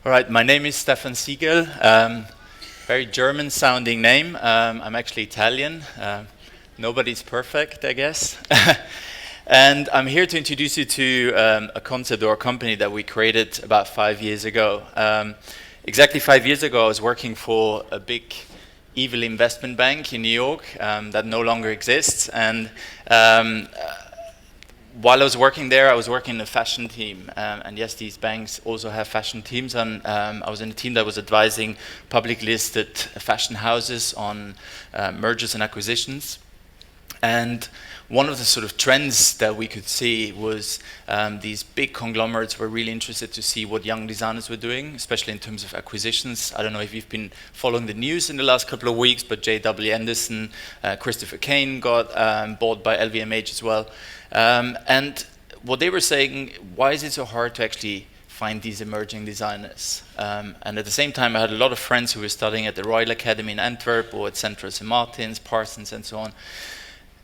All right, my name is Stefan Siegel. Very German-sounding name. I'm actually Italian. Nobody's perfect, I guess. And I'm here to introduce you to a concept or a company that we created about 5 years ago. Exactly 5 years ago, I was working for a big evil investment bank in New York that no longer exists. And while I was working there, I was working in a fashion team. And yes, these banks also have fashion teams. And I was in a team that was advising publicly listed fashion houses on mergers and acquisitions. And one of the sort of trends that we could see was these big conglomerates were really interested to see what young designers were doing, especially in terms of acquisitions. I don't know if you've been following the news in the last couple of weeks, but J.W. Anderson, Christopher Kane got bought by LVMH as well. And what they were saying, why is it so hard to actually find these emerging designers? And at the same time, I had a lot of friends who were studying at the Royal Academy in Antwerp or at Central St. Martin's, Parsons, and so on.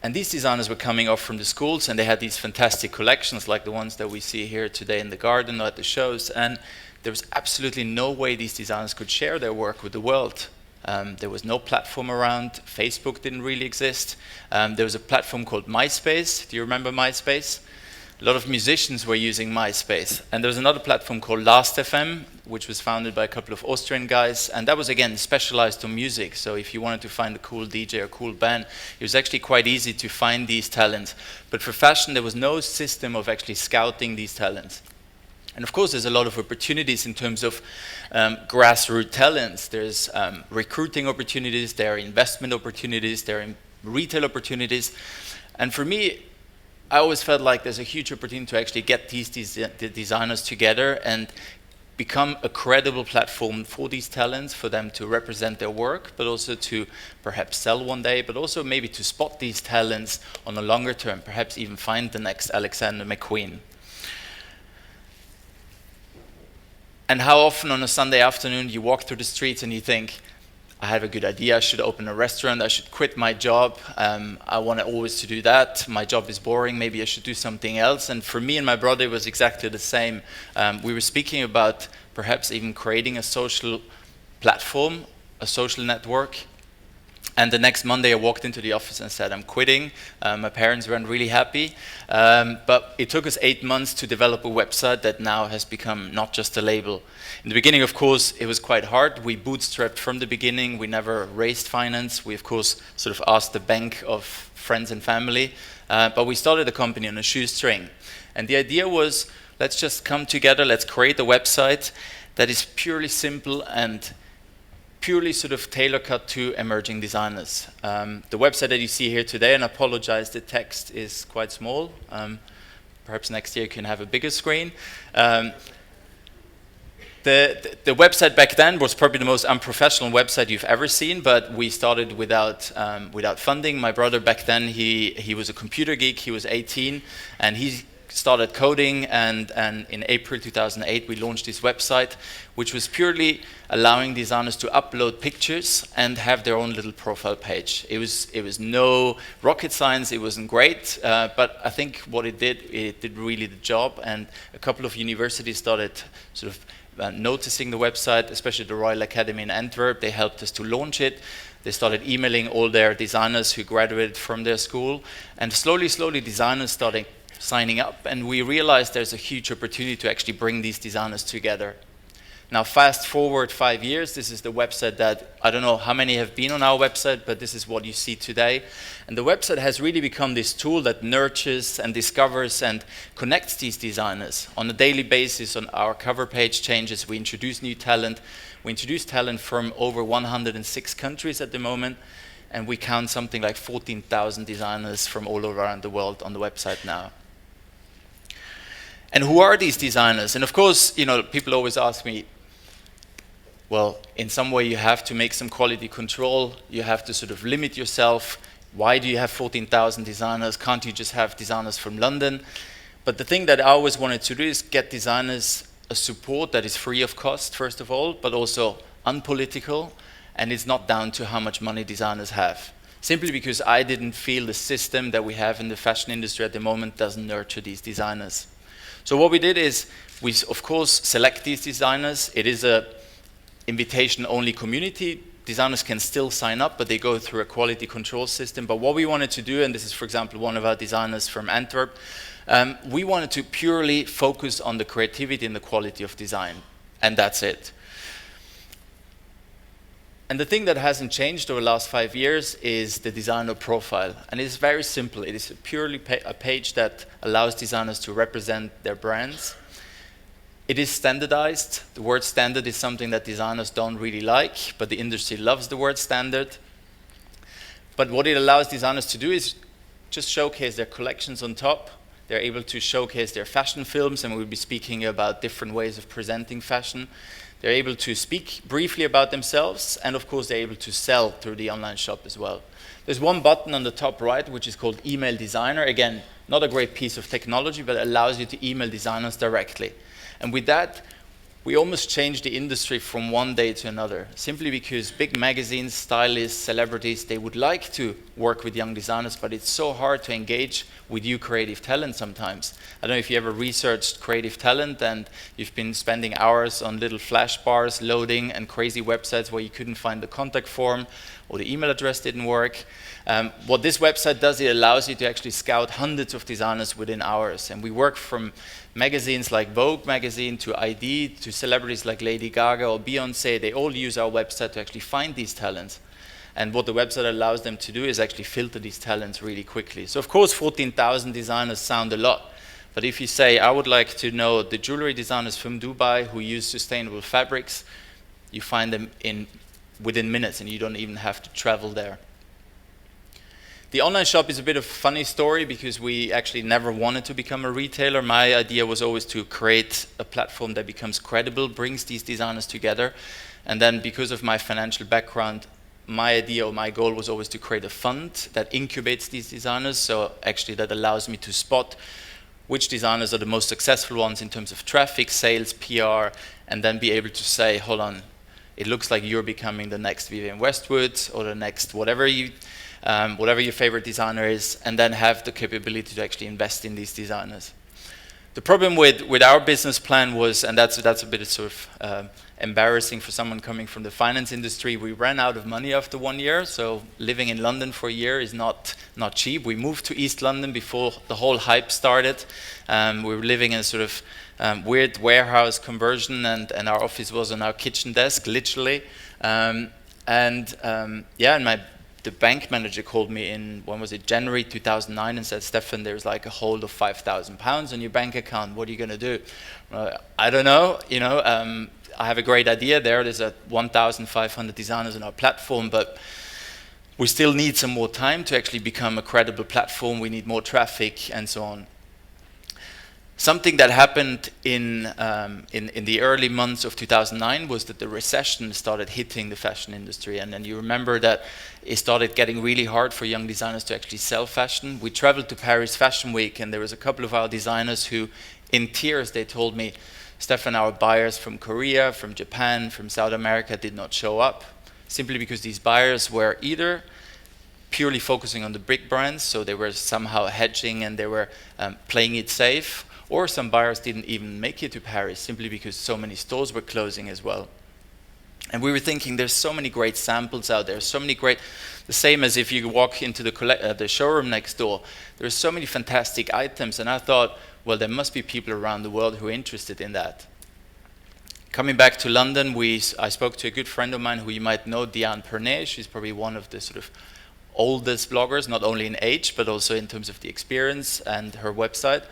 And these designers were coming off from the schools, and they had these fantastic collections like the ones that we see here today in the garden or at the shows. And there was absolutely no way these designers could share their work with the world. There was no platform around. Facebook didn't really exist. There was a platform called MySpace. Do you remember MySpace? A lot of musicians were using MySpace. And there was another platform called Last.fm, which was founded by a couple of Austrian guys. And that was, again, specialized on music. So if you wanted to find a cool DJ or cool band, it was actually quite easy to find these talents. But for fashion, there was no system of actually scouting these talents. And of course, there's a lot of opportunities in terms of grassroots talents. There's recruiting opportunities, there are investment opportunities, there are retail opportunities. And for me, I always felt like there's a huge opportunity to actually get these designers together and become a credible platform for these talents, for them to represent their work, but also to perhaps sell one day, but also maybe to spot these talents on a longer term, perhaps even find the next Alexander McQueen. And how often on a Sunday afternoon you walk through the streets and you think, I have a good idea, I should open a restaurant, I should quit my job, I want always to do that, my job is boring, maybe I should do something else. And for me and my brother it was exactly the same. We were speaking about perhaps even creating a social platform, a social network. And the next Monday I walked into the office and said, I'm quitting. My parents weren't really happy. But it took us 8 months to develop a website that now has become not just a label. In the beginning, of course, it was quite hard. We bootstrapped from the beginning. We never raised finance. We, of course, sort of asked the bank of friends and family. But we started the company on a shoestring. And the idea was, let's just come together, let's create a website that is purely simple and purely sort of tailor-cut to emerging designers. The website that you see here today, and I apologize, the text is quite small. Perhaps next year you can have a bigger screen. The website back then was probably the most unprofessional website you've ever seen, but we started without funding. My brother back then, he was a computer geek, he was 18, and he started coding, and in April 2008 we launched this website, which was purely allowing designers to upload pictures and have their own little profile page. It was no rocket science, it wasn't great, but I think what it did really the job, and a couple of universities started sort of noticing the website, especially the Royal Academy in Antwerp. They helped us to launch it. They started emailing all their designers who graduated from their school, and slowly designers started signing up, and we realized there's a huge opportunity to actually bring these designers together. Now fast forward 5 years, this is the website that, I don't know how many have been on our website, but this is what you see today. And the website has really become this tool that nurtures and discovers and connects these designers. On a daily basis, on our cover page changes, we introduce new talent. We introduce talent from over 106 countries at the moment, and we count something like 14,000 designers from all around the world on the website now. And who are these designers? And of course, you know, people always ask me, well, in some way you have to make some quality control, you have to sort of limit yourself. Why do you have 14,000 designers? Can't you just have designers from London? But the thing that I always wanted to do is get designers a support that is free of cost, first of all, but also unpolitical, and it's not down to how much money designers have. Simply because I didn't feel the system that we have in the fashion industry at the moment doesn't nurture these designers. So what we did is we, of course, select these designers. It is a invitation-only community. Designers can still sign up, but they go through a quality control system. But what we wanted to do, and this is, for example, one of our designers from Antwerp, we wanted to purely focus on the creativity and the quality of design, and that's it. And the thing that hasn't changed over the last 5 years is the designer profile. And it's very simple. It is purely a page that allows designers to represent their brands. It is standardized. The word standard is something that designers don't really like, but the industry loves the word standard. But what it allows designers to do is just showcase their collections on top. They're able to showcase their fashion films, and we'll be speaking about different ways of presenting fashion. They're able to speak briefly about themselves, and of course they're able to sell through the online shop as well. There's one button on the top right which is called Email Designer. Again, not a great piece of technology, but it allows you to email designers directly. And with that, we almost changed the industry from one day to another, simply because big magazines, stylists, celebrities, they would like to work with young designers, but it's so hard to engage with you creative talent sometimes. I don't know if you ever researched creative talent and you've been spending hours on little flash bars loading and crazy websites where you couldn't find the contact form or the email address didn't work. What this website does, it allows you to actually scout hundreds of designers within hours. And we work from magazines like Vogue magazine to ID to celebrities like Lady Gaga or Beyonce. They all use our website to actually find these talents. And what the website allows them to do is actually filter these talents really quickly. So of course 14,000 designers sound a lot. But if you say, I would like to know the jewelry designers from Dubai who use sustainable fabrics, you find them within minutes and you don't even have to travel there. The online shop is a bit of a funny story because we actually never wanted to become a retailer. My idea was always to create a platform that becomes credible, brings these designers together. And then because of my financial background, my idea or my goal was always to create a fund that incubates these designers. So actually that allows me to spot which designers are the most successful ones in terms of traffic, sales, PR, and then be able to say, hold on, it looks like you're becoming the next Vivienne Westwood or the next whatever your favorite designer is, and then have the capability to actually invest in these designers. The problem with our business plan was, and that's a bit sort of embarrassing for someone coming from the finance industry, we ran out of money after 1 year, so living in London for a year is not cheap. We moved to East London before the whole hype started. We were living in a sort of weird warehouse conversion, and our office was on our kitchen desk, literally. The bank manager called me in, when was it, January 2009, and said, Stefan, there's like a hold of £5,000 on your bank account. What are you going to do? I don't know. I have a great idea there. There's 1,500 designers on our platform, but we still need some more time to actually become a credible platform. We need more traffic and so on. Something that happened in the early months of 2009 was that the recession started hitting the fashion industry. And then you remember that it started getting really hard for young designers to actually sell fashion. We traveled to Paris Fashion Week, and there was a couple of our designers who, in tears, they told me, Stefan, our buyers from Korea, from Japan, from South America did not show up, simply because these buyers were either purely focusing on the big brands, so they were somehow hedging and they were playing it safe, or some buyers didn't even make it to Paris simply because so many stores were closing as well. And we were thinking, there's so many great samples out there, so many great, the same as if you walk into the showroom next door, there's so many fantastic items, and I thought, well, there must be people around the world who are interested in that. Coming back to London, I spoke to a good friend of mine who you might know, Diane Pernay. She's probably one of the sort of oldest bloggers, not only in age, but also in terms of the experience and her website.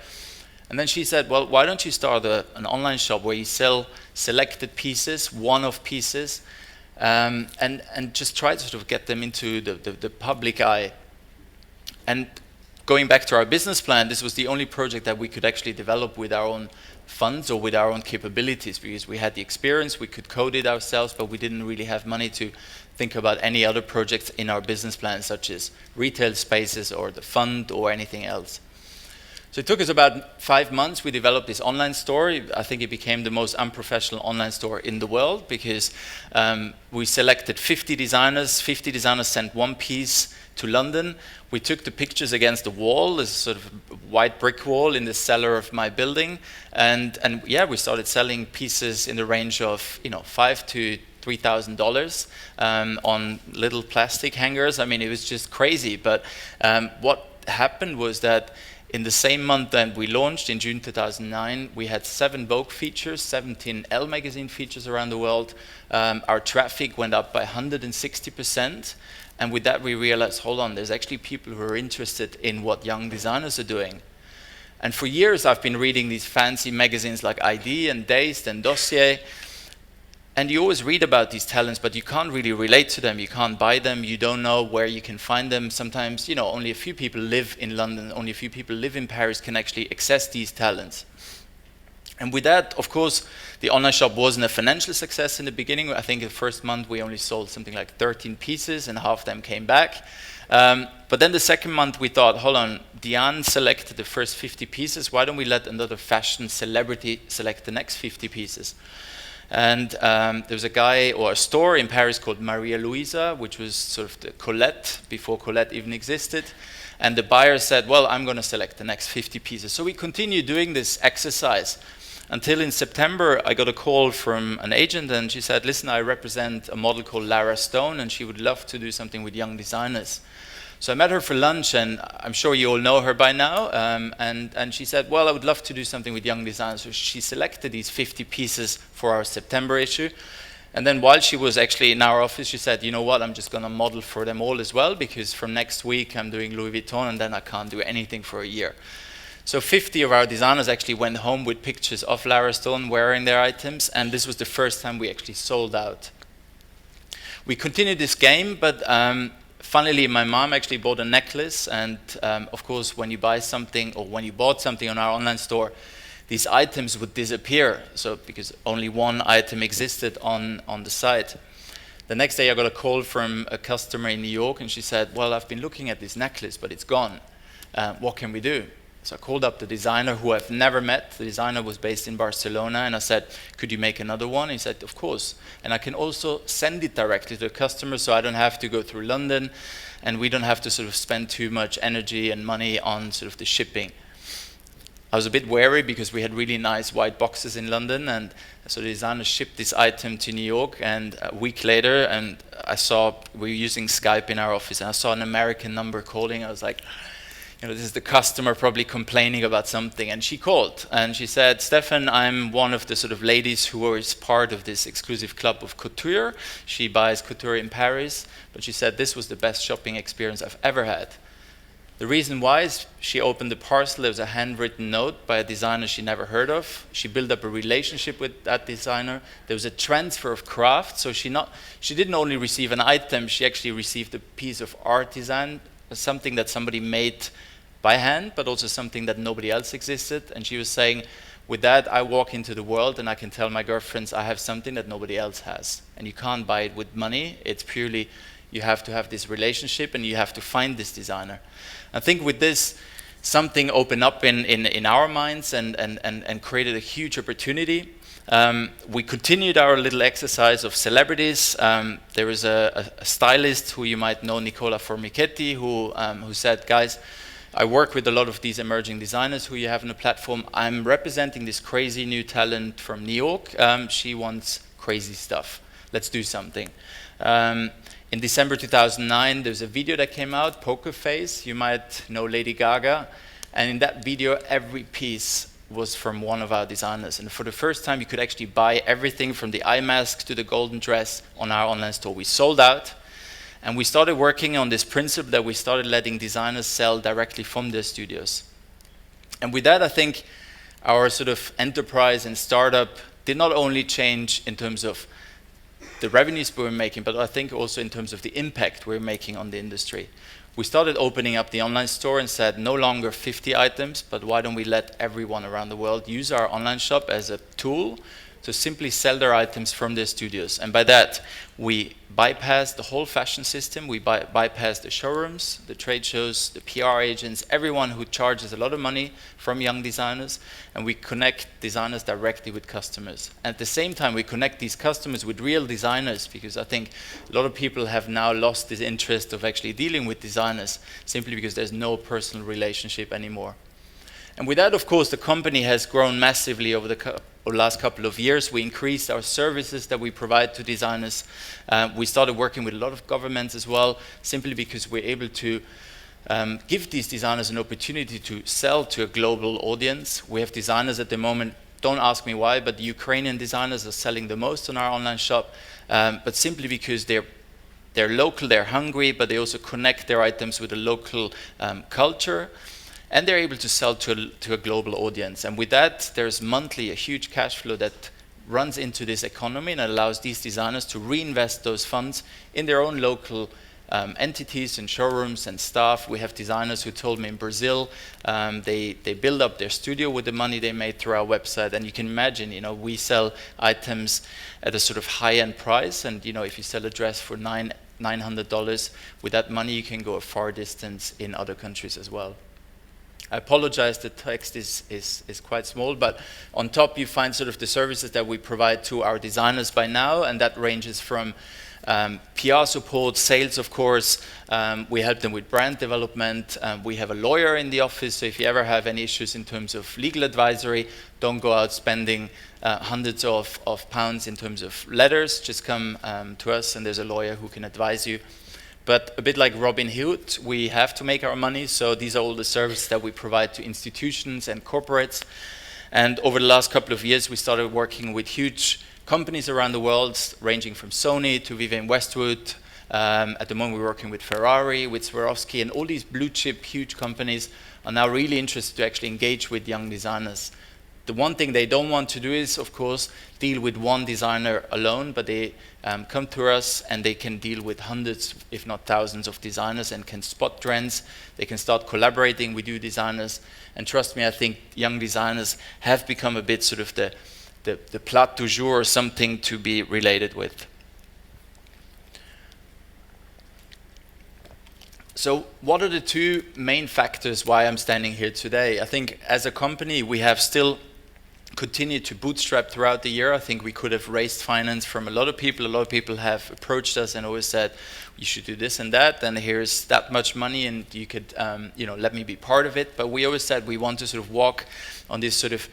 And then she said, well, why don't you start an online shop where you sell selected pieces, one-off pieces, and just try to sort of get them into the public eye. And going back to our business plan, this was the only project that we could actually develop with our own funds or with our own capabilities, because we had the experience, we could code it ourselves, but we didn't really have money to think about any other projects in our business plan, such as retail spaces or the fund or anything else. So it took us about 5 months. We developed this online store. I think it became the most unprofessional online store in the world because we selected 50 designers. 50 designers sent one piece to London. We took the pictures against the wall. There's sort of white brick wall in the cellar of my building, and yeah, we started selling pieces in the range of $5,000 to $3,000 on little plastic hangers. I mean, it was just crazy. But what happened was that in the same month that we launched, in June 2009, we had 7 Vogue features, 17 Elle magazine features around the world. Our traffic went up by 160%. And with that, we realized, hold on, there's actually people who are interested in what young designers are doing. And for years, I've been reading these fancy magazines like ID and Dazed and Dossier. And you always read about these talents, but you can't really relate to them. You can't buy them. You don't know where you can find them. Sometimes, only a few people live in London, only a few people live in Paris can actually access these talents. And with that, of course, the online shop wasn't a financial success in the beginning. I think the first month we only sold something like 13 pieces and half of them came back. But then the second month we thought, hold on, Diane selected the first 50 pieces. Why don't we let another fashion celebrity select the next 50 pieces? And there was a guy or a store in Paris called Maria Luisa, which was sort of the Colette before Colette even existed. And the buyer said, well, I'm going to select the next 50 pieces. So we continued doing this exercise until in September I got a call from an agent, and she said, listen, I represent a model called Lara Stone, and she would love to do something with young designers. So I met her for lunch, and I'm sure you all know her by now, and she said, well, I would love to do something with young designers. So she selected these 50 pieces for our September issue. And then while she was actually in our office, she said, you know what, I'm just going to model for them all as well, because from next week I'm doing Louis Vuitton, and then I can't do anything for a year. So 50 of our designers actually went home with pictures of Lara Stone wearing their items, and this was the first time we actually sold out. We continued this game, but funnily, my mom actually bought a necklace, and of course, when you buy something or when you bought something on our online store, these items would disappear. So because only one item existed on the site. The next day, I got a call from a customer in New York, and she said, "Well, I've been looking at this necklace, but it's gone. What can we do?" So I called up the designer, who I've never met. The designer was based in Barcelona, and I said, "Could you make another one?" He said, "Of course. And I can also send it directly to the customer, so I don't have to go through London, and we don't have to sort of spend too much energy and money on sort of the shipping." I was a bit wary because we had really nice white boxes in London, and so the designer shipped this item to New York, and a week later, and we were using Skype in our office, and I saw an American number calling. I was like, this is the customer probably complaining about something. And she called, and she said, "Stefan, I'm one of the sort of ladies who is part of this exclusive club of couture. She buys couture in Paris, but she said this was the best shopping experience I've ever had." The reason why is she opened the parcel. There was a handwritten note by a designer she never heard of. She built up a relationship with that designer. There was a transfer of craft, so she didn't only receive an item, she actually received a piece of art design, something that somebody made by hand, but also something that nobody else existed. And she was saying, with that, I walk into the world and I can tell my girlfriends I have something that nobody else has. And you can't buy it with money. It's purely, you have to have this relationship and you have to find this designer. I think with this, something opened up in our minds and created a huge opportunity. We continued our little exercise of celebrities. There was a stylist who you might know, Nicola Peters, who said, "Guys, I work with a lot of these emerging designers who you have on the platform. I'm representing this crazy new talent from New York. She wants crazy stuff. Let's do something." In December 2009, there's a video that came out, Poker Face. You might know Lady Gaga. And in that video, every piece was from one of our designers. And for the first time, you could actually buy everything from the eye mask to the golden dress on our online store. We sold out. And we started working on this principle that we started letting designers sell directly from their studios. And with that, I think our sort of enterprise and startup did not only change in terms of the revenues we were making, but I think also in terms of the impact we're making on the industry. We started opening up the online store and said, no longer 50 items, but why don't we let everyone around the world use our online shop as a tool to simply sell their items from their studios. And by that, we bypassed the whole fashion system. We bypassed the showrooms, the trade shows, the PR agents, everyone who charges a lot of money from young designers, and we connect designers directly with customers. And at the same time, we connect these customers with real designers, because I think a lot of people have now lost this interest of actually dealing with designers simply because there's no personal relationship anymore. And with that, of course, the company has grown massively over the last couple of years. We increased our services that we provide to designers. We started working with a lot of governments as well, simply because we're able to give these designers an opportunity to sell to a global audience. We have designers at the moment, don't ask me why, but the Ukrainian designers are selling the most on our online shop, but simply because they're local, they're hungry, but they also connect their items with a local culture, and they're able to sell to a global audience. And with that, there's monthly a huge cash flow that runs into this economy and allows these designers to reinvest those funds in their own local entities and showrooms and staff. We have designers who told me in Brazil, they build up their studio with the money they made through our website. And you can imagine, we sell items at a sort of high-end price. And, if you sell a dress for $900, with that money, you can go a far distance in other countries as well. I apologize, the text is quite small, but on top you find sort of the services that we provide to our designers by now, and that ranges from PR support, sales, of course. We help them with brand development. We have a lawyer in the office, so if you ever have any issues in terms of legal advisory, don't go out spending hundreds of pounds in terms of letters. Just come to us, and there's a lawyer who can advise you. But a bit like Robin Hood, we have to make our money, so these are all the services that we provide to institutions and corporates. And over the last couple of years, we started working with huge companies around the world, ranging from Sony to Vivienne Westwood. At the moment, we're working with Ferrari, with Swarovski, and all these blue chip, huge companies are now really interested to actually engage with young designers. The one thing they don't want to do is, of course, deal with one designer alone, but they come to us and they can deal with hundreds, if not thousands of designers and can spot trends. They can start collaborating with you designers. And trust me, I think young designers have become a bit sort of the plat du jour, or something to be related with. So what are the two main factors why I'm standing here today? I think as a company, we have still continued to bootstrap throughout the year. I think we could have raised finance from a lot of people. A lot of people have approached us and always said, you should do this and that, and here's that much money, and you could, let me be part of it. But we always said we want to sort of walk on this sort of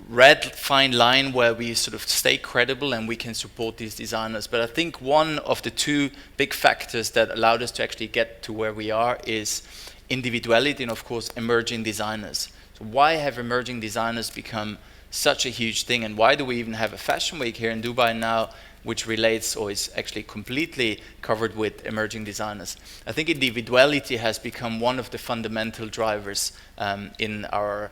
red fine line where we sort of stay credible and we can support these designers. But I think one of the two big factors that allowed us to actually get to where we are is individuality and, of course, emerging designers. So why have emerging designers become such a huge thing, and why do we even have a fashion week here in Dubai now which relates or is actually completely covered with emerging designers? I think individuality has become one of the fundamental drivers in our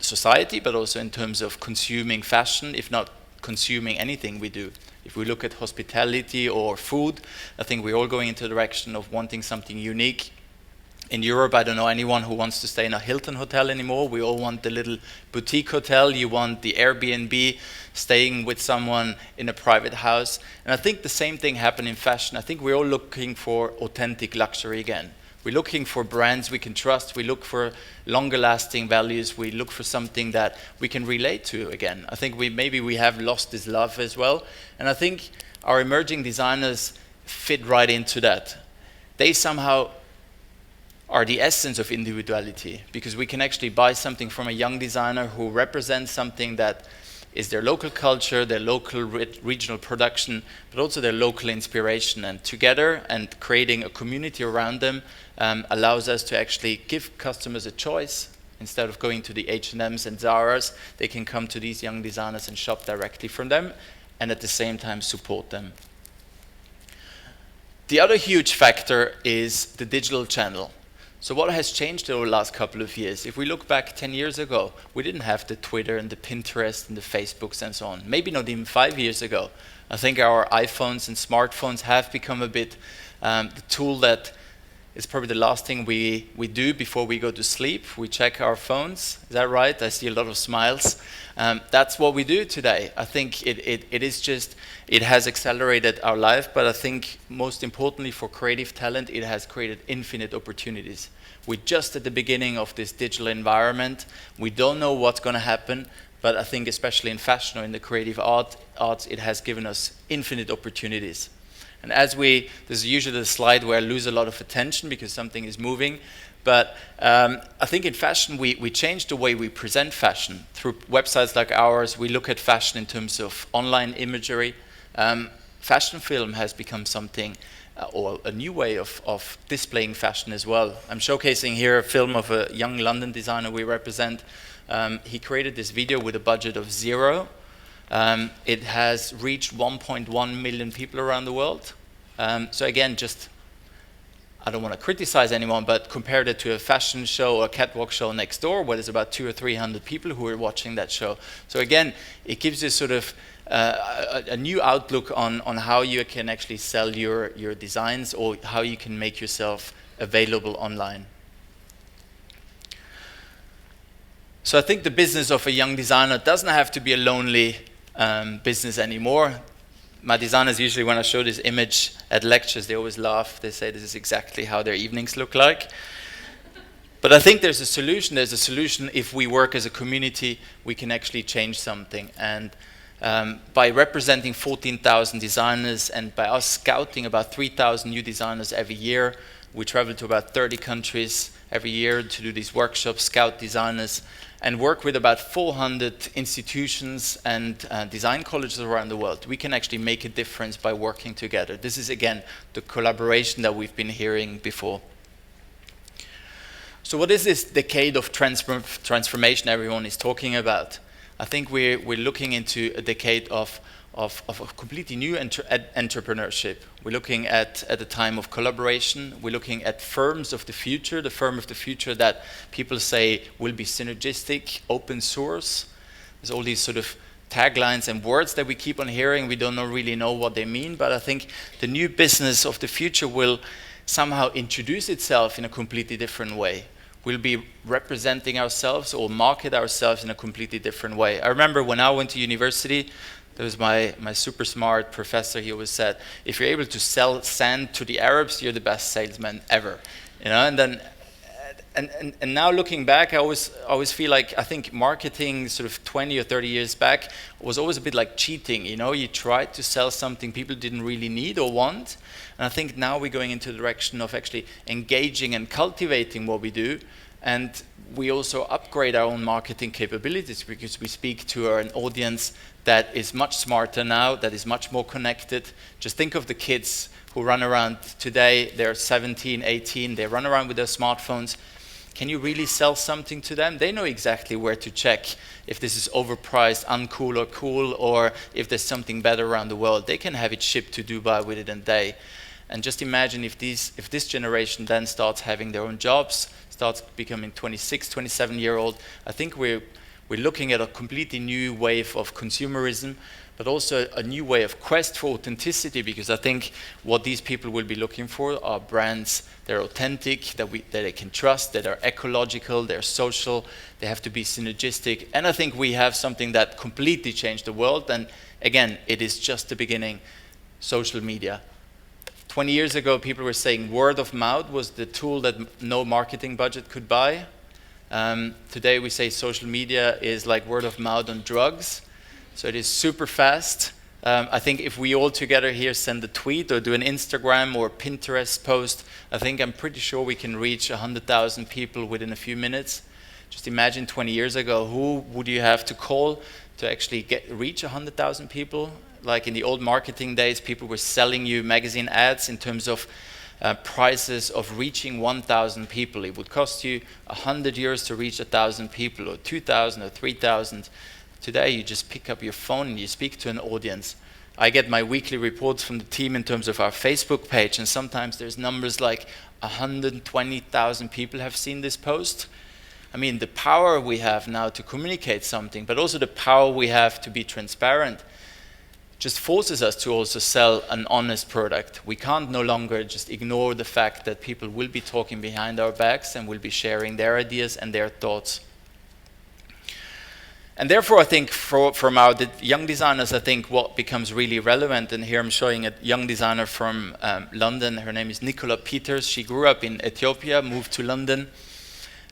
society, but also in terms of consuming fashion, if not consuming anything we do. If we look at hospitality or food, I think we're all going into the direction of wanting something unique. In Europe, I don't know anyone who wants to stay in a Hilton hotel anymore. We all want the little boutique hotel. You want the Airbnb, staying with someone in a private house. And I think the same thing happened in fashion. I think we're all looking for authentic luxury again. We're looking for brands we can trust. We look for longer lasting values. We look for something that we can relate to again. I think maybe we have lost this love as well. And I think our emerging designers fit right into that. They somehow are the essence of individuality, because we can actually buy something from a young designer who represents something that is their local culture, their local regional production, but also their local inspiration. And together, and creating a community around them, allows us to actually give customers a choice. Instead of going to the H&Ms and Zara's, they can come to these young designers and shop directly from them, and at the same time support them. The other huge factor is the digital channel. So what has changed over the last couple of years? If we look back 10 years ago, we didn't have the Twitter and the Pinterest and the Facebooks and so on. Maybe not even 5 years ago. I think our iPhones and smartphones have become a bit the tool that is probably the last thing we do before we go to sleep. We check our phones. Is that right? I see a lot of smiles. That's what we do today. I think it has accelerated our life, but I think most importantly for creative talent, it has created infinite opportunities. We're just at the beginning of this digital environment. We don't know what's going to happen, but I think especially in fashion or in the creative arts, it has given us infinite opportunities. And there's usually the slide where I lose a lot of attention because something is moving, But I think in fashion, we changed the way we present fashion. Through websites like ours, we look at fashion in terms of online imagery. Fashion film has become something, or a new way of displaying fashion as well. I'm showcasing here a film of a young London designer we represent. He created this video with a budget of 0. It has reached 1.1 million people around the world. So again, I don't want to criticize anyone, but compared it to a fashion show or a catwalk show next door, where there's about 200 or 300 people who are watching that show. So again, it gives you sort of a new outlook on how you can actually sell your designs, or how you can make yourself available online. So I think the business of a young designer doesn't have to be a lonely business anymore. My designers usually, when I show this image at lectures, they always laugh. They say this is exactly how their evenings look like. But I think there's a solution. There's a solution. If we work as a community, we can actually change something. And by representing 14,000 designers, and by us scouting about 3,000 new designers every year, we travel to about 30 countries every year to do these workshops, scout designers, and work with about 400 institutions and design colleges around the world. We can actually make a difference by working together. This is, again, the collaboration that we've been hearing before. So what is this decade of transformation everyone is talking about? I think we're looking into a decade of a completely new entrepreneurship. We're looking at a time of collaboration. We're looking at firms of the future, the firm of the future that people say will be synergistic, open source. There's all these sort of taglines and words that we keep on hearing. We don't really know what they mean, but I think the new business of the future will somehow introduce itself in a completely different way. We'll be representing ourselves or market ourselves in a completely different way. I remember when I went to university, there was my super smart professor. He always said, if you're able to sell sand to the Arabs, you're the best salesman ever. You know, and then and now looking back, I always feel like, I think marketing sort of 20 or 30 years back was always a bit like cheating. You know, you tried to sell something people didn't really need or want. And I think now we're going into the direction of actually engaging and cultivating what we do. And we also upgrade our own marketing capabilities, because we speak to an audience that is much smarter now, that is much more connected. Just think of the kids who run around today. They're 17, 18. They run around with their smartphones. Can you really sell something to them? They know exactly where to check if this is overpriced, uncool, or cool, or if there's something better around the world. They can have it shipped to Dubai within a day. And just imagine if this generation then starts having their own jobs, starts becoming 26, 27-year-old. I think we're looking at a completely new wave of consumerism, but also a new way of quest for authenticity, because I think what these people will be looking for are brands that are authentic, that they can trust, that are ecological, they're social, they have to be synergistic. And I think we have something that completely changed the world. And again, it is just the beginning. Social media. 20 years ago, people were saying word of mouth was the tool that no marketing budget could buy. Today we say social media is like word of mouth on drugs. So it is super fast. I think if we all together here send a tweet or do an Instagram or Pinterest post, I'm pretty sure we can reach 100,000 people within a few minutes. Just imagine 20 years ago, who would you have to call to actually reach 100,000 people? Like in the old marketing days, people were selling you magazine ads in terms of prices of reaching 1,000 people. It would cost you 100 euros to reach 1,000 people, or 2,000 or 3,000. Today, you just pick up your phone and you speak to an audience. I get my weekly reports from the team in terms of our Facebook page, and sometimes there's numbers like 120,000 people have seen this post. I mean, the power we have now to communicate something, but also the power we have to be transparent, just forces us to also sell an honest product. We can't no longer just ignore the fact that people will be talking behind our backs and will be sharing their ideas and their thoughts. And therefore, I think from our young designers, I think what becomes really relevant, and here I'm showing a young designer from London. Her name is Nicola Peters. She grew up in Ethiopia, moved to London.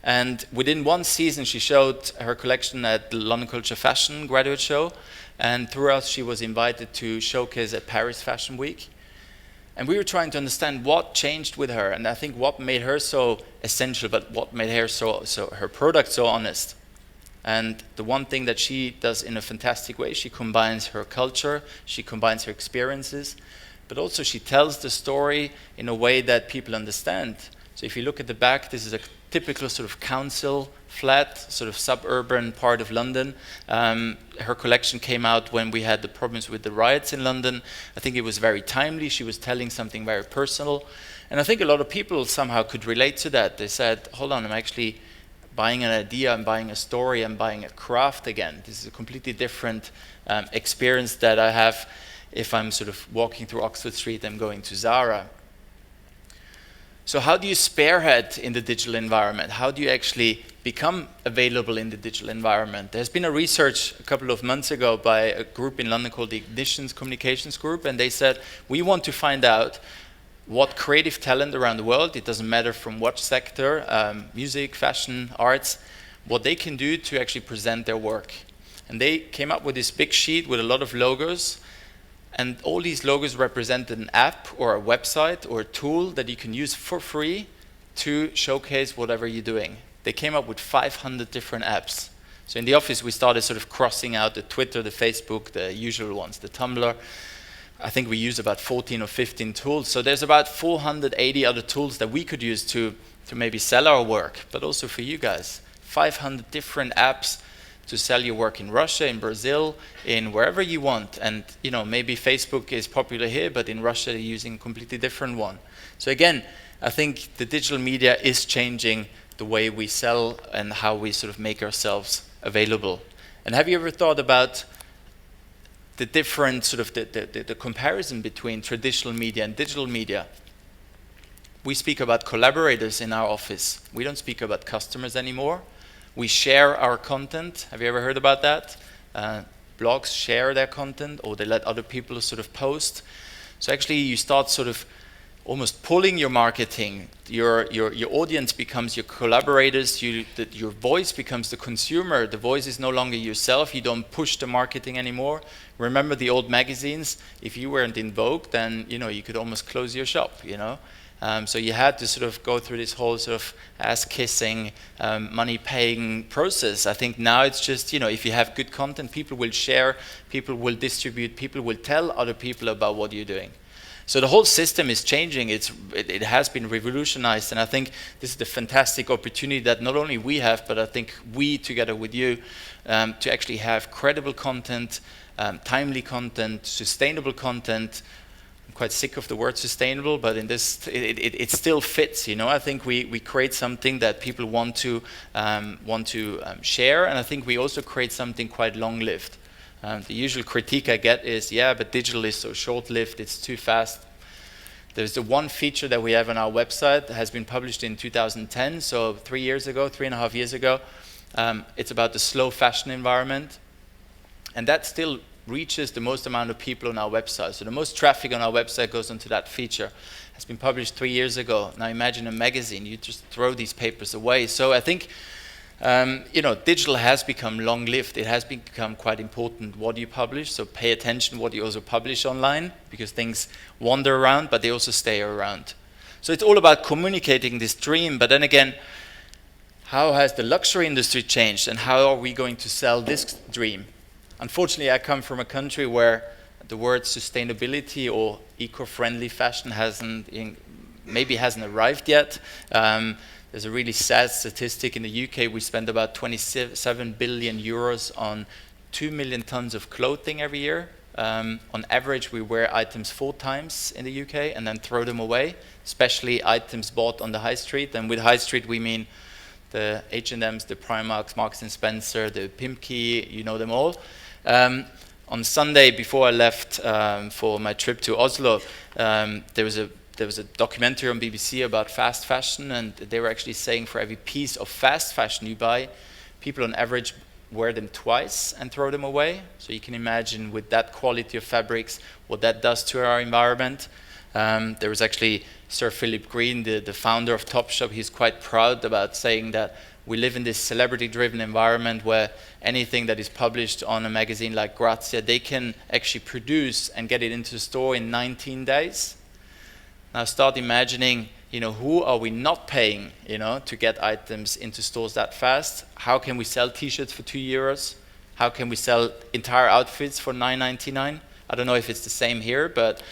And within one season, she showed her collection at the London Culture Fashion graduate show. And throughout, she was invited to showcase at Paris Fashion Week. And we were trying to understand what changed with her, and I think what made her so essential, but what made her so her product so honest. And the one thing that she does in a fantastic way, she combines her culture, she combines her experiences, but also she tells the story in a way that people understand. So if you look at the back, this is a typical sort of council flat, sort of suburban part of London. Her collection came out when we had the problems with the riots in London. I think it was very timely. She was telling something very personal. And I think a lot of people somehow could relate to that. They said, hold on, I'm actually buying an idea, I'm buying a story, I'm buying a craft again. This is a completely different experience that I have if I'm sort of walking through Oxford Street and going to Zara. So how do you spearhead in the digital environment? How do you actually become available in the digital environment? There's been a research a couple of months ago by a group in London called the Ignitions Communications Group, and they said, we want to find out what creative talent around the world, it doesn't matter from what sector, music, fashion, arts, what they can do to actually present their work. And they came up with this big sheet with a lot of logos, and all these logos represented an app or a website or a tool that you can use for free to showcase whatever you're doing. They came up with 500 different apps. So in the office, we started sort of crossing out the Twitter, the Facebook, the usual ones, the Tumblr. I think we use about 14 or 15 tools. So there's about 480 other tools that we could use to maybe sell our work, but also for you guys. 500 different apps to sell your work in Russia, in Brazil, in wherever you want. And maybe Facebook is popular here, but in Russia they're using a completely different one. So again, I think the digital media is changing the way we sell and how we sort of make ourselves available. And have you ever thought about the different sort of the comparison between traditional media and digital media? We speak about collaborators in our office. We don't speak about customers anymore. We share our content. Have you ever heard about that? Blogs share their content, or they let other people sort of post. So actually you start sort of almost pulling your marketing. Your audience becomes your collaborators. Your voice becomes the consumer. The voice is no longer yourself. You don't push the marketing anymore. Remember the old magazines? If you weren't in Vogue, then you could almost close your shop. So you had to sort of go through this whole sort of ass-kissing, money-paying process. I think now it's just, if you have good content, people will share, people will distribute, people will tell other people about what you're doing. So the whole system is changing. It has been revolutionized, and I think this is the fantastic opportunity that not only we have, but I think we, together with you, to actually have credible content, timely content, sustainable content. I'm quite sick of the word sustainable, but in this, it still fits. I think we create something that people want to share, and I think we also create something quite long-lived. The usual critique I get is, yeah, but digital is so short-lived, it's too fast. There's the one feature that we have on our website that has been published in 2010, so 3.5 years ago. It's about the slow fashion environment, and that still reaches the most amount of people on our website. So the most traffic on our website goes onto that feature. It's been published 3 years ago. Now imagine a magazine, you just throw these papers away. So I think digital has become long-lived. It has become quite important what you publish, so pay attention what you also publish online, because things wander around, but they also stay around. So it's all about communicating this dream, but then again, how has the luxury industry changed, and how are we going to sell this dream? Unfortunately, I come from a country where the word sustainability or eco-friendly fashion maybe hasn't arrived yet. There's a really sad statistic. In the UK, we spend about 27 billion euros on 2 million tons of clothing every year. On average, we wear items 4 times in the UK and then throw them away, especially items bought on the high street. And with high street, we mean the H&Ms, the Primarks, Marks & Spencer, the Pimki, you know them all. On Sunday, before I left for my trip to Oslo, there was a documentary on BBC about fast fashion, and they were actually saying for every piece of fast fashion you buy, people on average wear them twice and throw them away. So you can imagine with that quality of fabrics, what that does to our environment. There was actually Sir Philip Green, the founder of Topshop. He's quite proud about saying that we live in this celebrity-driven environment where anything that is published on a magazine like Grazia, they can actually produce and get it into the store in 19 days. Now start imagining, who are we not paying, to get items into stores that fast? How can we sell T-shirts for €2? How can we sell entire outfits for $9.99? I don't know if it's the same here, but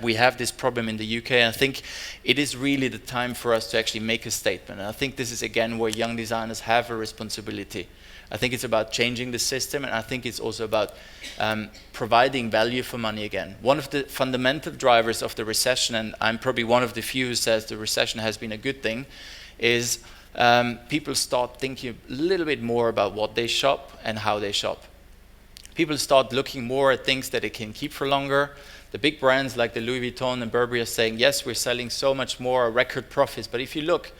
we have this problem in the UK, and I think it is really the time for us to actually make a statement. And I think this is, again, where young designers have a responsibility. I think it's about changing the system, and I think it's also about providing value for money again. One of the fundamental drivers of the recession, and I'm probably one of the few who says the recession has been a good thing, is people start thinking a little bit more about what they shop and how they shop. People start looking more at things that they can keep for longer. The big brands like the Louis Vuitton and Burberry are saying, yes, we're selling so much more, record profits, but if you look,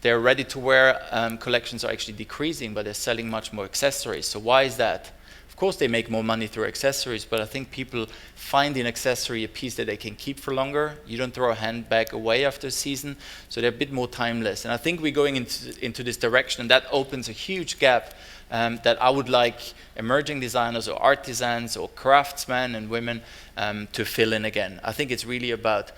their ready-to-wear collections are actually decreasing, but they're selling much more accessories. So why is that? Of course, they make more money through accessories, but I think people find in accessory a piece that they can keep for longer. You don't throw a handbag away after a season, so they're a bit more timeless. And I think we're going into this direction, and that opens a huge gap that I would like emerging designers or artisans or craftsmen and women to fill in again. I think it's really about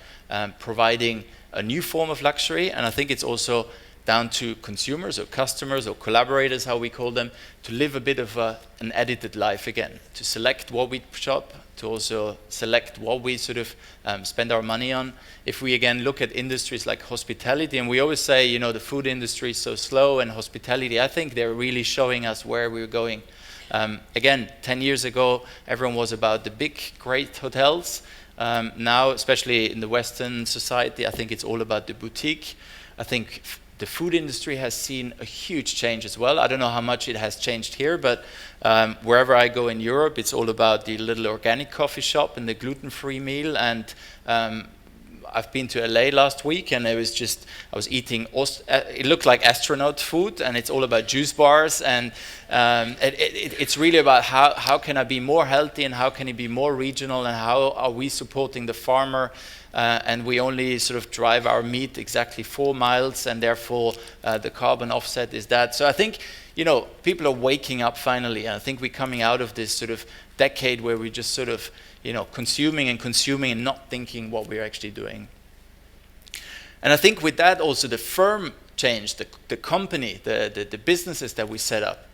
providing a new form of luxury, and I think it's also down to consumers or customers or collaborators, how we call them, to live a bit of an edited life again, to select what we shop, to also select what we sort of spend our money on. If we again look at industries like hospitality, and we always say, the food industry is so slow, and hospitality, I think they're really showing us where we're going. Again, 10 years ago, everyone was about the big, great hotels. Now, especially in the Western society, I think it's all about the boutique. I think the food industry has seen a huge change as well. I don't know how much it has changed here, but wherever I go in Europe, it's all about the little organic coffee shop and the gluten-free meal. And I've been to LA last week, and I was eating, it looked like astronaut food, and it's all about juice bars. And it's really about how can I be more healthy, and how can it be more regional, and how are we supporting the farmer. And we only sort of drive our meat exactly 4 miles, and therefore the carbon offset is that. So I think, people are waking up finally. And I think we're coming out of this sort of decade where we just sort of, consuming and not thinking what we're actually doing. And I think with that also the firm changed, the company, the businesses that we set up.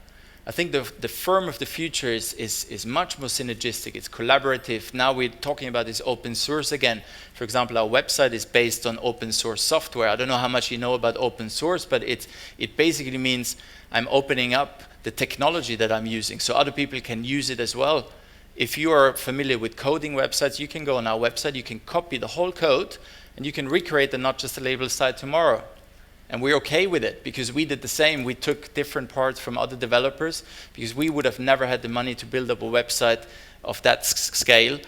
I think the firm of the future is much more synergistic. It's collaborative. Now we're talking about this open source again. For example, our website is based on open source software. I don't know how much you know about open source, but it basically means I'm opening up the technology that I'm using so other people can use it as well. If you are familiar with coding websites, you can go on our website, you can copy the whole code, and you can recreate the Not Just a Label site tomorrow. And we're okay with it because we did the same. We took different parts from other developers because we would have never had the money to build up a website of that scale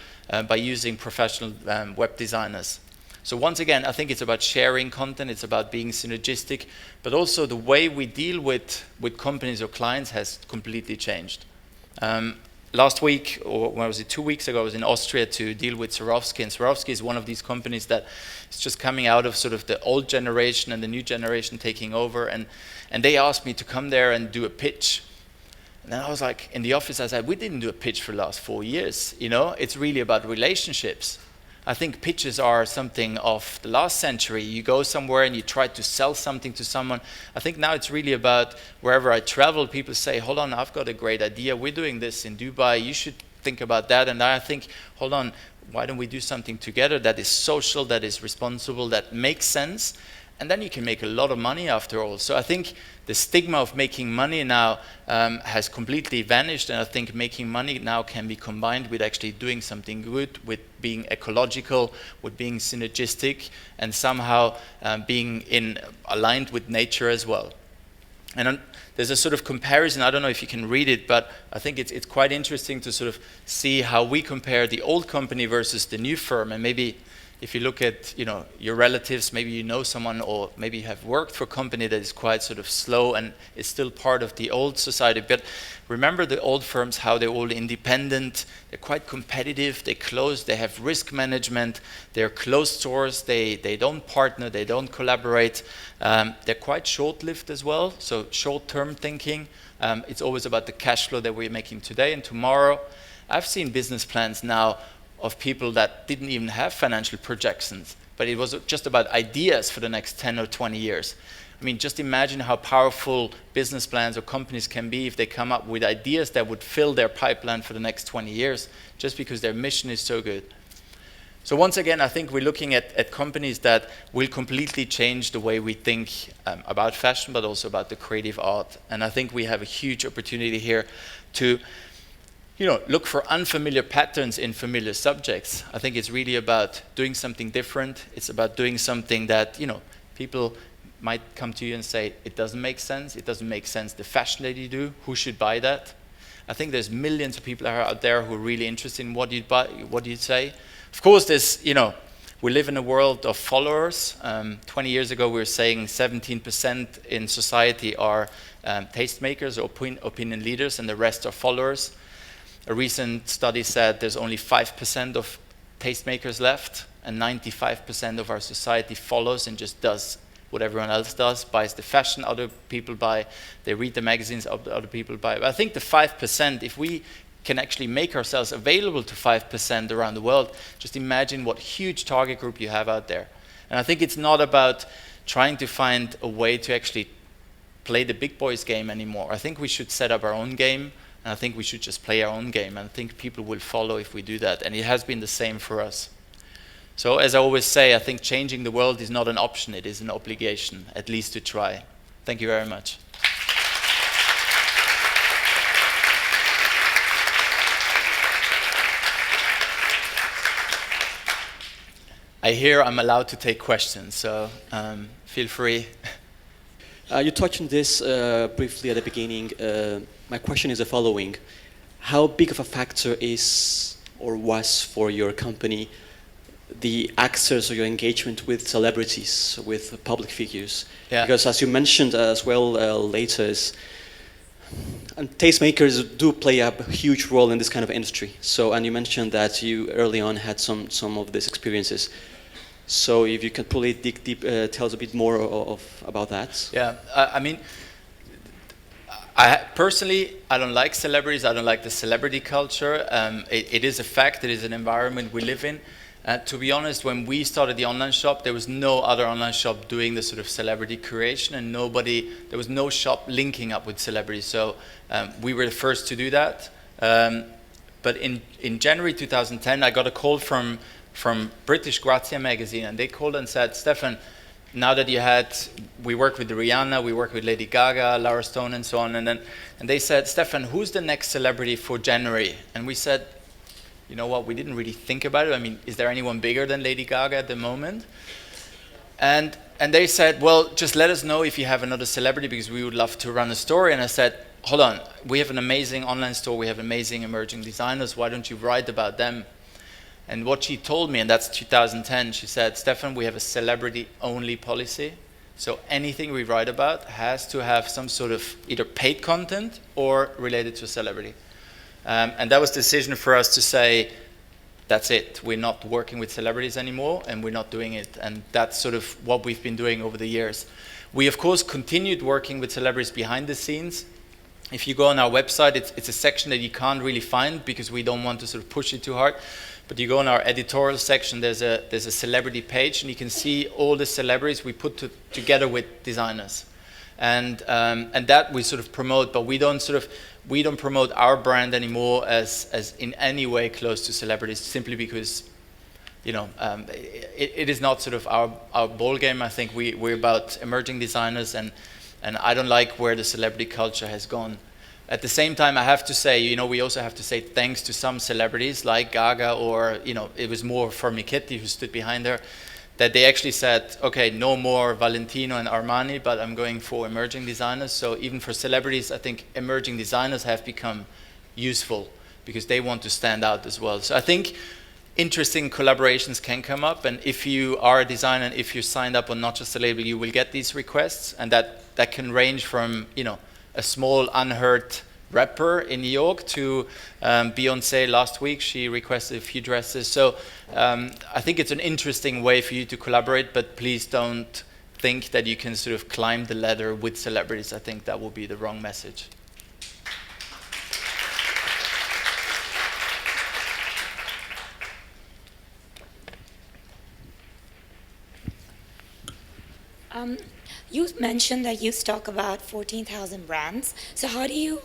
by using professional web designers. So once again, I think it's about sharing content, it's about being synergistic, but also the way we deal with companies or clients has completely changed. Last week, or when was it, 2 weeks ago, I was in Austria to deal with Swarovski, and Swarovski is one of these companies that is just coming out of sort of the old generation and the new generation taking over, and they asked me to come there and do a pitch. And then I was like, in the office, I said, we didn't do a pitch for the last 4 years, it's really about relationships. I think pitches are something of the last century. You go somewhere and you try to sell something to someone. I think now it's really about wherever I travel, people say, hold on, I've got a great idea. We're doing this in Dubai. You should think about that. And I think, hold on, why don't we do something together that is social, that is responsible, that makes sense? And then you can make a lot of money after all. So I think the stigma of making money now has completely vanished, and I think making money now can be combined with actually doing something good, with being ecological, with being synergistic, and somehow being aligned with nature as well. And there's a sort of comparison, I don't know if you can read it, but I think it's quite interesting to sort of see how we compare the old company versus the new firm. And maybe if you look at your relatives, maybe you know someone, or maybe you have worked for a company that is quite sort of slow and is still part of the old society. But remember the old firms, how they're all independent, they're quite competitive, they close, they have risk management, they're closed stores, they don't partner, they don't collaborate. They're quite short-lived as well, so short-term thinking. It's always about the cash flow that we're making today and tomorrow. I've seen business plans now of people that didn't even have financial projections, but it was just about ideas for the next 10 or 20 years. I mean, just imagine how powerful business plans or companies can be if they come up with ideas that would fill their pipeline for the next 20 years, just because their mission is so good. So once again, I think we're looking at companies that will completely change the way we think about fashion, but also about the creative art. And I think we have a huge opportunity here to look for unfamiliar patterns in familiar subjects. I think it's really about doing something different. It's about doing something that, people might come to you and say, it doesn't make sense. It doesn't make sense, the fashion that you do. Who should buy that? I think there's millions of people out there who are really interested in what you'd buy, what you'd say. Of course, there's, we live in a world of followers. 20 years ago, we were saying 17% in society are tastemakers or opinion leaders, and the rest are followers. A recent study said there's only 5% of tastemakers left, and 95% of our society follows and just does what everyone else does, buys the fashion other people buy, they read the magazines other people buy. But I think the 5%, if we can actually make ourselves available to 5% around the world, just imagine what huge target group you have out there. And I think it's not about trying to find a way to actually play the big boys game anymore. I think we should set up our own game, and I think we should just play our own game, and I think people will follow if we do that, and it has been the same for us. So as I always say, I think changing the world is not an option, it is an obligation, at least to try. Thank you very much. I hear I'm allowed to take questions, so feel free. You touched on this briefly at the beginning. My question is the following. How big of a factor is or was for your company the access or your engagement with celebrities, with public figures? Yeah. Because as you mentioned as well later, and tastemakers do play a huge role in this kind of industry. So, and you mentioned that you early on had some of these experiences. So if you can probably dig deep, tell us a bit more about that. Yeah, I mean, personally, I don't like celebrities. I don't like the celebrity culture. It is a fact. It is an environment we live in. To be honest, when we started the online shop, there was no other online shop doing the sort of celebrity creation, and there was no shop linking up with celebrities. So we were the first to do that. But in January 2010, I got a call from British Grazia magazine, and they called and said, Stefan, now that we work with Rihanna, we work with Lady Gaga, Lara Stone, and so on, and they said, Stefan, who's the next celebrity for January? And we said, you know what, we didn't really think about it. I mean, is there anyone bigger than Lady Gaga at the moment? And they said, well, just let us know if you have another celebrity, because we would love to run a story. And I said, hold on, we have an amazing online store, we have amazing emerging designers, why don't you write about them? And what she told me, and that's 2010, she said, Stefan, we have a celebrity-only policy. So anything we write about has to have some sort of either paid content or related to a celebrity. And that was the decision for us to say, that's it. We're not working with celebrities anymore, and we're not doing it. And that's sort of what we've been doing over the years. We, of course, continued working with celebrities behind the scenes. If you go on our website, it's a section that you can't really find because we don't want to sort of push it too hard. But you go in our editorial section, there's a celebrity page, and you can see all the celebrities we put together with designers. And that we sort of promote, but we don't promote our brand anymore as in any way close to celebrities, simply because, it is not sort of our ball game. I think we're about emerging designers, and I don't like where the celebrity culture has gone. At the same time, I have to say, we also have to say thanks to some celebrities like Gaga, or, it was more Formichetti who stood behind her, that they actually said, okay, no more Valentino and Armani, but I'm going for emerging designers. So even for celebrities, I think emerging designers have become useful because they want to stand out as well. So I think interesting collaborations can come up, and if you are a designer and if you're signed up on Not Just a Label, you will get these requests, and that can range from, a small unheard rapper in New York to Beyonce last week. She requested a few dresses. So I think it's an interesting way for you to collaborate, but please don't think that you can sort of climb the ladder with celebrities. I think that will be the wrong message. You mentioned that you stock about 14,000 brands. So how do you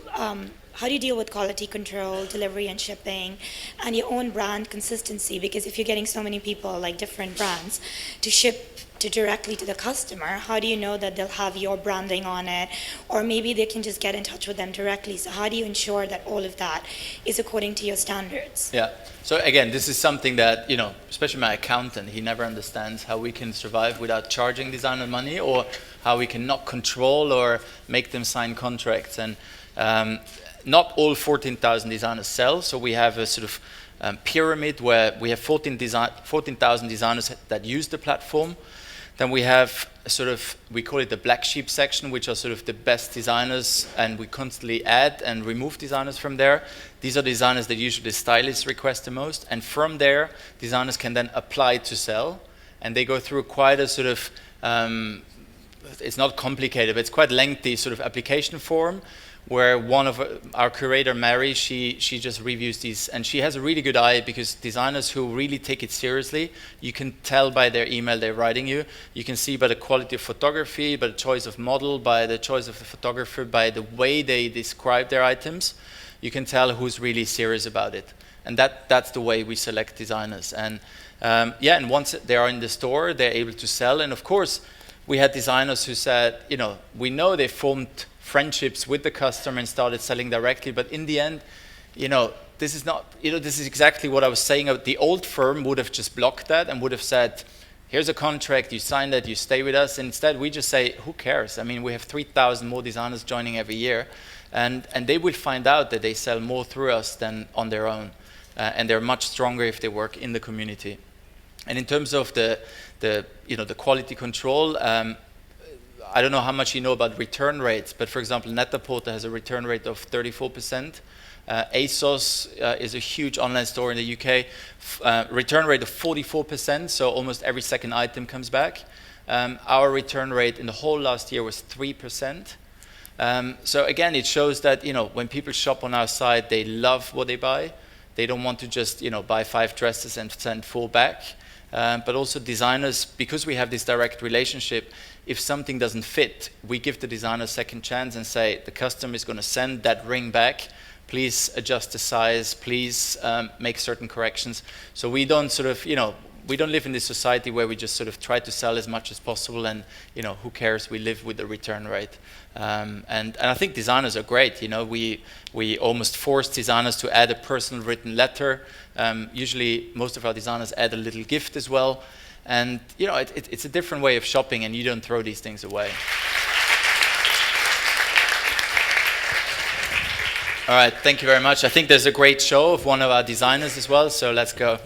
deal with quality control, delivery and shipping, and your own brand consistency? Because if you're getting so many people, like different brands, to ship directly to the customer, how do you know that they'll have your branding on it? Or maybe they can just get in touch with them directly. So how do you ensure that all of that is according to your standards? Yeah. So again, this is something that, especially my accountant, he never understands how we can survive without charging designer money, or how we can not control or make them sign contracts. And not all 14,000 designers sell. So we have a sort of pyramid where we have 14,000 designers that use the platform. Then we have we call it the black sheep section, which are sort of the best designers, and we constantly add and remove designers from there. These are designers that usually stylists request the most, and from there, designers can then apply to sell, and they go through quite a it's not complicated, but it's quite lengthy sort of application form, where one of our curator, Mary, she just reviews these, and she has a really good eye, because designers who really take it seriously, you can tell by their email they're writing you. You can see by the quality of photography, by the choice of model, by the choice of the photographer, by the way they describe their items. You can tell who's really serious about it. And that's the way we select designers. And and once they are in the store, they're able to sell. And of course, we had designers who said, we know they formed friendships with the customer and started selling directly, but in the end, this is not, this is exactly what I was saying. The old firm would have just blocked that and would have said, here's a contract, you sign that, you stay with us. Instead, we just say, who cares? I mean, we have 3,000 more designers joining every year, and they will find out that they sell more through us than on their own, and they're much stronger if they work in the community. And in terms of the quality control, I don't know how much you know about return rates, but for example, Net-a-Porter has a return rate of 34%. ASOS is a huge online store in the UK, return rate of 44%, so almost every second item comes back. Our return rate in the whole last year was 3%. So again, it shows that when people shop on our site, they love what they buy. They don't want to just buy 5 dresses and send 4 back. But also designers, because we have this direct relationship, if something doesn't fit, we give the designer a second chance and say, the customer is going to send that ring back, please adjust the size, please make certain corrections. So we don't we don't live in this society where we just sort of try to sell as much as possible, and who cares, we live with the return rate. And I think designers are great. We almost force designers to add a personal written letter. Usually most of our designers add a little gift as well. And it's a different way of shopping, and you don't throw these things away. All right, thank you very much. I think there's a great show of one of our designers as well, so let's go.